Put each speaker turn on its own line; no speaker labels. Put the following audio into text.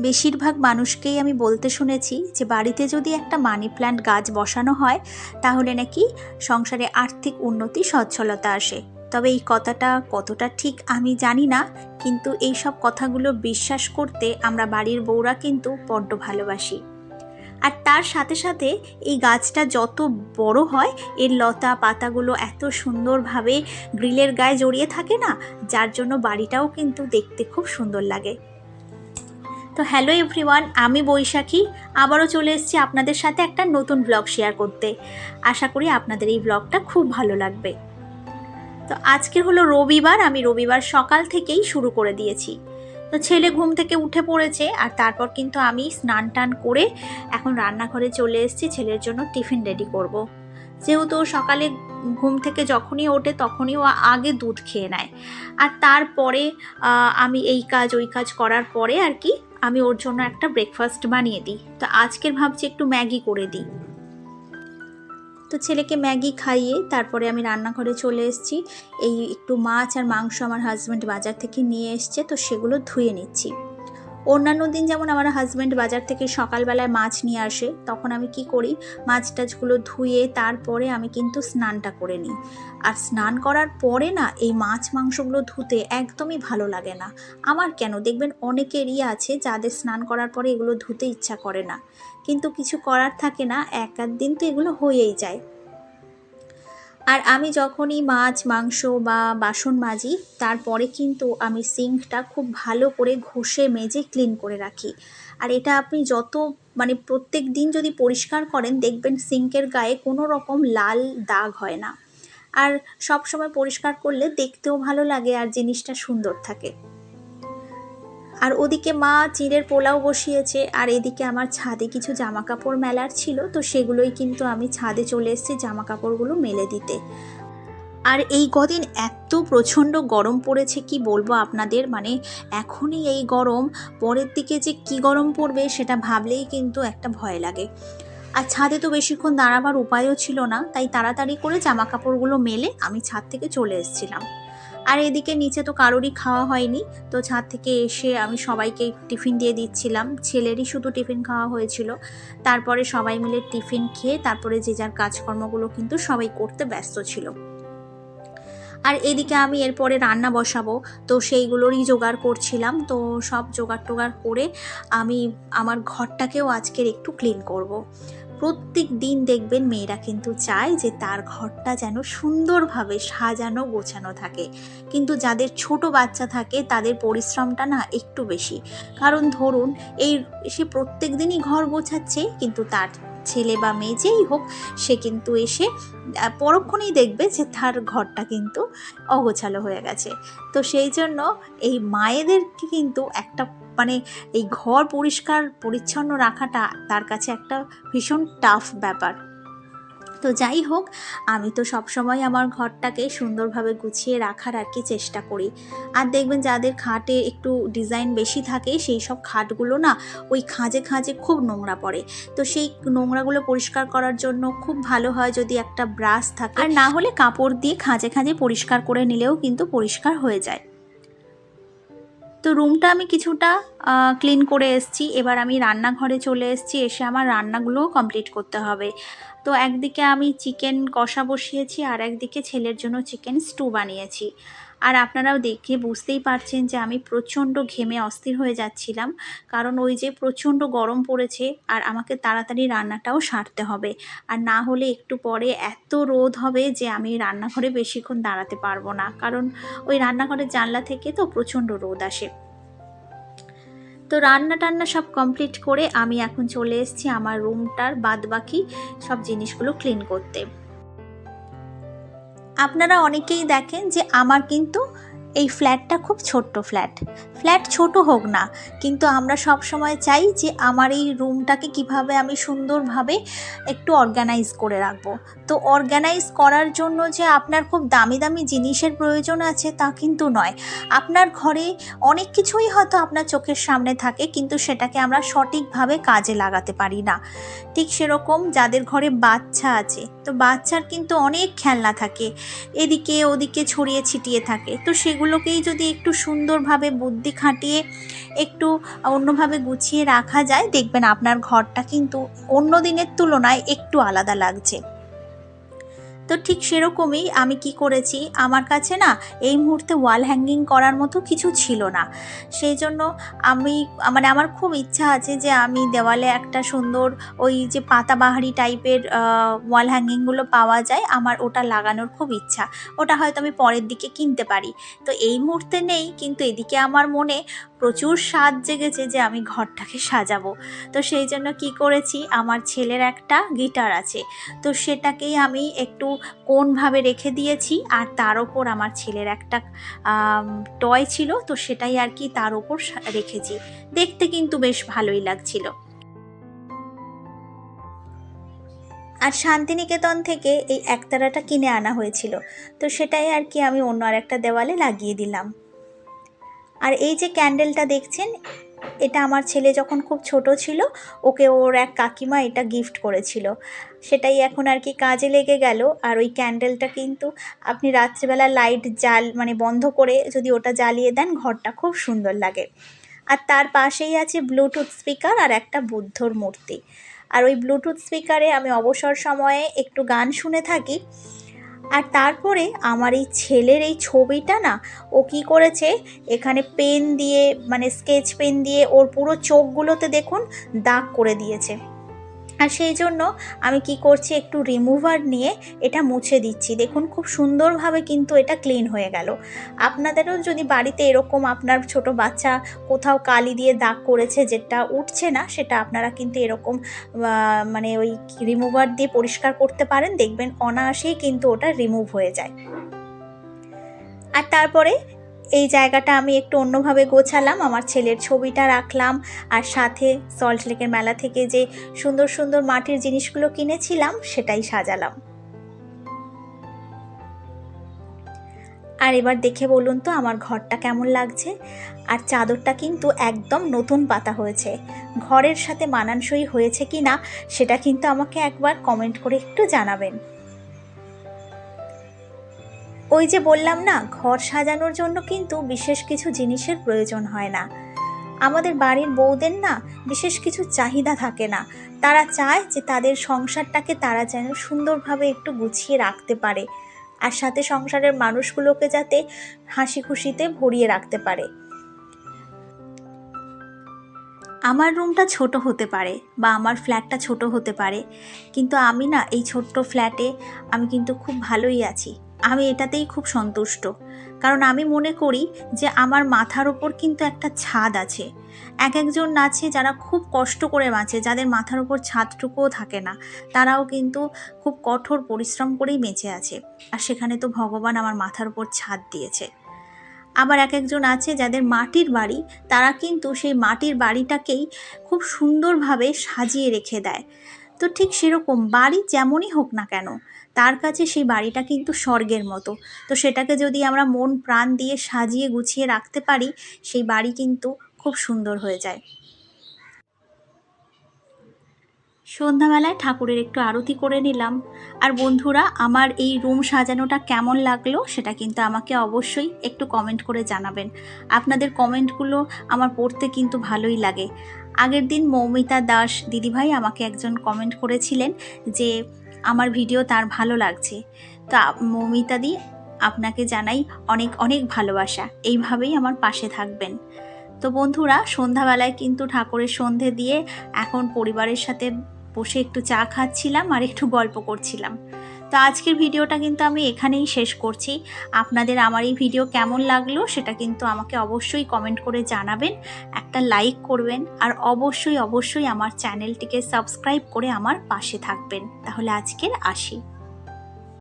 বেশিরভাগ মানুষকেই আমি বলতে শুনেছি যে বাড়িতে যদি একটা মানি প্ল্যান্ট গাছ বসানো হয় তাহলে নাকি সংসারে আর্থিক উন্নতি সচ্ছলতা আসে। তবে এই কথাটা কতটা ঠিক আমি জানি না, কিন্তু এই সব কথাগুলো বিশ্বাস করতে আমরা বাড়ির বউরা কিন্তু বড্ড ভালোবাসি। আর তার সাথে সাথে এই গাছটা যত বড় হয় এর লতা পাতাগুলো এত সুন্দরভাবে গ্রিলের গায়ে জড়িয়ে থাকে না, যার জন্য বাড়িটাও কিন্তু দেখতে খুব সুন্দর লাগে। তো হ্যালো এভরিওয়ান, আমি বৈশাখী আবারও চলে এসেছি আপনাদের সাথে একটা নতুন ব্লগ শেয়ার করতে। আশা করি আপনাদের এই ব্লগটা খুব ভালো লাগবে। তো আজকের হলো রবিবার, আমি রবিবার সকাল থেকেই শুরু করে দিয়েছি। তো ছেলে ঘুম থেকে উঠে পড়েছে আর তারপর কিন্তু আমি স্নান টান করে এখন রান্নাঘরে চলে এসেছি ছেলের জন্য টিফিন রেডি করব। যেহেতু সকালে ঘুম থেকে যখনই ওঠে তখনই ও আগে দুধ খেয়ে নেয়, আর তারপরে আমি এই কাজ ওই কাজ করার পরে আর কি আমি ওর জন্য একটা ব্রেকফাস্ট বানিয়ে দিই। তো আজকের ভাবছি একটু ম্যাগি করে দিই। তো ছেলেকে ম্যাগি খাইয়ে তারপরে আমি রান্নাঘরে চলে এসেছি। এই একটু মাছ আর মাংস আমার হাজব্যান্ড বাজার থেকে নিয়ে এসছে, তো সেগুলো ধুয়ে নিচ্ছি। অন্যান্য দিন যেমন আমার হাজব্যান্ড বাজার থেকে সকালবেলায় মাছ নিয়ে আসে, তখন আমি কি করি, মাছ টাছগুলো ধুয়ে তারপরে আমি কিন্তু স্নানটা করে নিই। আর স্নান করার পরে না এই মাছ মাংসগুলো ধুতে একদমই ভালো লাগে না আমার। কেন দেখবেন অনেকেরই আছে যাদের স্নান করার পরে এগুলো ধুতে ইচ্ছা করে না, কিন্তু কিছু করার থাকে না, এক আধ দিন তো এগুলো হয়েই যায়। আর আমি যখনই মাছ মাংস বা বাসন মাজি তারপরে কিন্তু আমি সিঙ্কটা খুব ভালো করে ঘষে মেজে ক্লিন করে রাখি। আর এটা আপনি যত প্রত্যেক দিন যদি পরিষ্কার করেন দেখবেন সিঙ্কের গায়ে কোনো রকম লাল দাগ হয় না। আর সব সময় পরিষ্কার করলে দেখতেও ভালো লাগে আর জিনিসটা সুন্দর থাকে। আর ওদিকে মা চিড়ের পোলাও বসিয়েছে, আর এদিকে আমার ছাদে কিছু জামা কাপড় মেলার ছিল, তো সেগুলোই কিন্তু আমি ছাদে চলে এসেছি জামা কাপড়গুলো মেলে দিতে। আর এই কদিন এত প্রচণ্ড গরম পড়েছে কি বলবো আপনাদের, এখনই এই গরম, পরের দিকে যে কি গরম পড়বে সেটা ভাবলেই কিন্তু একটা ভয় লাগে। আর ছাদে তো বেশিক্ষণ দাঁড়াবার উপায়ও ছিল না, তাই তাড়াতাড়ি করে জামা কাপড়গুলো মেলে আমি ছাদ থেকে চলে এসেছিলাম। আর এদিকে নিচে তো কারোরই খাওয়া হয়নি, তো ছাদ থেকে এসে আমি সবাইকে টিফিন দিয়ে দিচ্ছিলাম। ছেলেরই শুধু টিফিন খাওয়া হয়েছিল। তারপরে সবাই মিলে টিফিন খেয়ে তারপরে যে যার কাজকর্মগুলো কিন্তু সবাই করতে ব্যস্ত ছিল। আর এদিকে আমি এরপরে রান্না বসাবো, তো সেইগুলোরই জোগাড় করছিলাম। তো সব জোগাড় টোগাড় করে আমি আমার ঘরটাকেও আজকের একটু ক্লিন করব। প্রত্যেক দিন দেখবেন মেয়েরা কিন্তু চায় যে তার ঘরটা যেন সুন্দরভাবে সাজানো গোছানো থাকে, কিন্তু যাদের ছোট বাচ্চা থাকে তাদের পরিশ্রমটা না একটু বেশি। কারণ ধরুন সে প্রত্যেক দিনই ঘর গোছাচ্ছে, কিন্তু তার ছেলে বা মেয়ে যেই হোক সে কিন্তু এসে পরক্ষণেই দেখবে যে তার ঘরটা কিন্তু অগোছালো হয়ে গেছে। তো সেই জন্য এই মায়েদেরকে কিন্তু একটা এই ঘর পরিষ্কার পরিচ্ছন্ন রাখাটা তার কাছে একটা ভীষণ টাফ ব্যাপার। তো যাই হোক, আমি তো সবসময় আমার ঘরটাকে সুন্দরভাবে গুছিয়ে রাখার আর কি চেষ্টা করি। আর দেখবেন যাদের খাটে একটু ডিজাইন বেশি থাকে সেই সব খাটগুলো না ওই খাঁজে খাঁজে খুব নোংরা পড়ে। তো সেই নোংরাগুলো পরিষ্কার করার জন্য খুব ভালো হয় যদি একটা ব্রাশ থাকে, আর না হলে কাপড় দিয়ে খাঁজে খাঁজে পরিষ্কার করে নিলেও কিন্তু পরিষ্কার হয়ে যায়। তো রুমটা আমি কিছুটা ক্লিন করে এসেছি, এবার আমি রান্নাঘরে চলে এসেছি। এসে আমার রান্নাগুলোও কমপ্লিট করতে হবে। তো একদিকে আমি চিকেন কষা বসিয়েছি, আর একদিকে ছেলের জন্য চিকেন স্টু বানিয়েছি। আর আপনারাও দেখে বুঝতেই পারছেন যে আমি প্রচণ্ড ঘেমে অস্থির হয়ে যাচ্ছিলাম, কারণ ওই যে প্রচণ্ড গরম পড়েছে আর আমাকে তাড়াতাড়ি রান্নাটাও সারতে হবে। আর না হলে একটু পরে এত রোদ হবে যে আমি রান্নাঘরে বেশিক্ষণ দাঁড়াতে পারবো না, কারণ ওই রান্নাঘরের জানলা থেকে তো প্রচণ্ড রোদ আসে। তো রান্না টান্না সব কমপ্লিট করে আমি এখন চলে এসেছি আমার রুমটার বাদবাকি সব জিনিসগুলো ক্লিন করতে। আপনারা অনেকেই দেখেন যে আমার কিন্তু এই ফ্ল্যাটটা খুব ছোট্ট ফ্ল্যাট ছোট হোক না, কিন্তু আমরা সব সময় চাই যে আমার এই রুমটাকে কিভাবে আমি সুন্দরভাবে একটু অর্গানাইজ করে রাখবো। তো অর্গানাইজ করার জন্য যে আপনার খুব দামি দামি জিনিসের প্রয়োজন আছে তা কিন্তু নয়। আপনার ঘরে অনেক কিছুই হয়তো আপনার চোখের সামনে থাকে, কিন্তু সেটাকে আমরা সঠিকভাবে কাজে লাগাতে পারি না। ঠিক সেরকম যাদের ঘরে বাচ্চা আছে, তো বাচ্চার কিন্তু অনেক খেলনা থাকে, এদিকে ওদিকে ছড়িয়ে ছিটিয়ে থাকে, তো সেগুলো সেগুলোকেই যদি একটু সুন্দরভাবে বুদ্ধি খাটিয়ে একটু অন্যভাবে গুছিয়ে রাখা যায়, দেখবেন আপনার ঘরটা কিন্তু অন্য দিনের তুলনায় একটু আলাদা লাগছে। তো ঠিক সেরকমই আমি কি করেছি, আমার কাছে না এই মুহূর্তে ওয়াল হ্যাঙ্গিং করার মতো কিছু ছিল না। সেই জন্য আমি মানে আমার খুব ইচ্ছা আছে যে আমি দেওয়ালে একটা সুন্দর ওই যে পাতাবাহারি টাইপের ওয়াল হ্যাঙ্গিংগুলো পাওয়া যায়, আমার ওটা লাগানোর খুব ইচ্ছা। ওটা হয়তো আমি পরের দিকে কিনতে পারি। তো এই মুহূর্তে নেই, কিন্তু এদিকে আমার মনে প্রচুর স্বাদ জেগেছে যে আমি ঘরটাকে সাজাবো। তো সেই জন্য কি করেছি, আমার ছেলের একটা গিটার আছে, তো সেটাকেই আমি একটু কোণভাবে রেখে দিয়েছি, আর তার ওপর আমার ছেলের একটা টয় ছিল, তো সেটাই আর কি তার ওপর রেখেছি। দেখতে কিন্তু বেশ ভালোই লাগছিল। আর শান্তিনিকেতন থেকে এই একতারাটা কিনে আনা হয়েছিল, তো সেটাই আর কি আমি অন্য আর একটা দেওয়ালে লাগিয়ে দিলাম। আর এই যে ক্যান্ডেলটা দেখছেন, এটা আমার ছেলে যখন খুব ছোট ছিল ওকে ওর এক কাকিমা এটা গিফট করেছিল, সেটাই এখন আর কি কাজে লেগে গেল। আর ওই ক্যান্ডেলটা কিন্তু আপনি রাত্রিবেলা লাইট মানে বন্ধ করে যদি ওটা জ্বালিয়ে দেন, ঘরটা খুব সুন্দর লাগে। আর তার পাশেই আছে ব্লুটুথ স্পিকার আর একটা বুদ্ধর মূর্তি। আর ওই ব্লুটুথ স্পিকারে আমি অবসর সময়ে একটু গান শুনে থাকি। আর তারপরে আমার এই ছেলের এই ছবিটা না, ও কি করেছে, এখানে পেন দিয়ে মানে স্কেচ পেন দিয়ে ওর পুরো চোখগুলোতে দেখুন দাগ করে দিয়েছে। আর সেই জন্য আমি কি করছি, একটু রিমুভার নিয়ে এটা মুছে দিচ্ছি। দেখুন খুব সুন্দরভাবে কিন্তু এটা ক্লিন হয়ে গেল। আপনাদেরও যদি বাড়িতে এরকম আপনার ছোট বাচ্চা কোথাও কালি দিয়ে দাগ করেছে যেটা উঠছে না, সেটা আপনারা কিন্তু এরকম মানে ওই রিমুভার দিয়ে পরিষ্কার করতে পারেন, দেখবেন অনায়াসেই কিন্তু ওটা রিমুভ হয়ে যায়। আর তারপরে এই জায়গাটা আমি একটু অন্যভাবে গোছালাম, আমার ছেলের ছবিটা রাখলাম, আর সাথে সল্টলেকের মেলা থেকে যে সুন্দর সুন্দর মাটির জিনিসগুলো কিনেছিলাম সেটাই সাজালাম। আর এবার দেখে বলুন তো আমার ঘরটা কেমন লাগছে। আর চাদরটা কিন্তু একদম নতুন পাতা হয়েছে, ঘরের সাথে মানানসই হয়েছে কি না সেটা কিন্তু আমাকে একবার কমেন্ট করে একটু জানাবেন। ওই যে বললাম না, ঘর সাজানোর জন্য কিন্তু বিশেষ কিছু জিনিসের প্রয়োজন হয় না। আমাদের বাড়ির বউদের না বিশেষ কিছু চাহিদা থাকে না, তারা চায় যে তাদের সংসারটাকে তারা যেন সুন্দরভাবে একটু গুছিয়ে রাখতে পারে, আর সাথে সংসারের মানুষগুলোকে যাতে হাসি খুশিতে ভরিয়ে রাখতে পারে। আমার রুমটা ছোট হতে পারে বা আমার ফ্ল্যাটটা ছোট হতে পারে, কিন্তু আমি না এই ছোট্ট ফ্ল্যাটে আমি কিন্তু খুব ভালোই আছি। আমি এটাতেই খুব সন্তুষ্ট, কারণ আমি মনে করি যে আমার মাথার ওপর কিন্তু একটা ছাদ আছে। একজন আছে যারা খুব কষ্ট করে বাঁচে, যাদের মাথার ওপর ছাদটুকুও থাকে না, তারাও কিন্তু খুব কঠোর পরিশ্রম করেই বেঁচে আছে, আর সেখানে তো ভগবান আমার মাথার ওপর ছাদ দিয়েছে। আবার একজন আছে যাদের মাটির বাড়ি, তারা কিন্তু সেই মাটির বাড়িটাকেই খুব সুন্দরভাবে সাজিয়ে রেখে দেয়। তো ঠিক সেরকম বাড়ি যেমনই হোক না কেন, তার কাছে সেই বাড়িটা কিন্তু স্বর্গের মতো। তো সেটাকে যদি আমরা মন প্রাণ দিয়ে সাজিয়ে গুছিয়ে রাখতে পারি, সেই বাড়ি কিন্তু খুব সুন্দর হয়ে যায়। সন্ধ্যাবেলায় ঠাকুরের একটু আরতি করে নিলাম। আর বন্ধুরা, আমার এই রুম সাজানোটা কেমন লাগলো সেটা কিন্তু আমাকে অবশ্যই একটু কমেন্ট করে জানাবেন। আপনাদের কমেন্টগুলো আমার পড়তে কিন্তু ভালোই লাগে। আগের দিন মৌমিতা দাস দিদিভাই আমাকে একজন কমেন্ট করেছিলেন যে আমার ভিডিও তার ভালো লাগছে। তো মৌমিতা দি, আপনাকে জানাই অনেক অনেক ভালোবাসা, এইভাবেই আমার পাশে থাকবেন। তো বন্ধুরা, সন্ধ্যাবেলায় কিন্তু ঠাকুরের সন্ধে দিয়ে এখন পরিবারের সাথে বসে একটু চা খাচ্ছিলাম আর একটু গল্প করছিলাম। তো আজকের ভিডিওটা কিন্তু আমি এখানেই শেষ করছি। আপনাদের আমার এই ভিডিও কেমন লাগলো সেটা কিন্তু আমাকে অবশ্যই কমেন্ট করে জানাবেন, একটা লাইক করবেন, আর অবশ্যই অবশ্যই আমার চ্যানেলটিকে সাবস্ক্রাইব করে আমার পাশে থাকবেন। তাহলে আজকের আসি।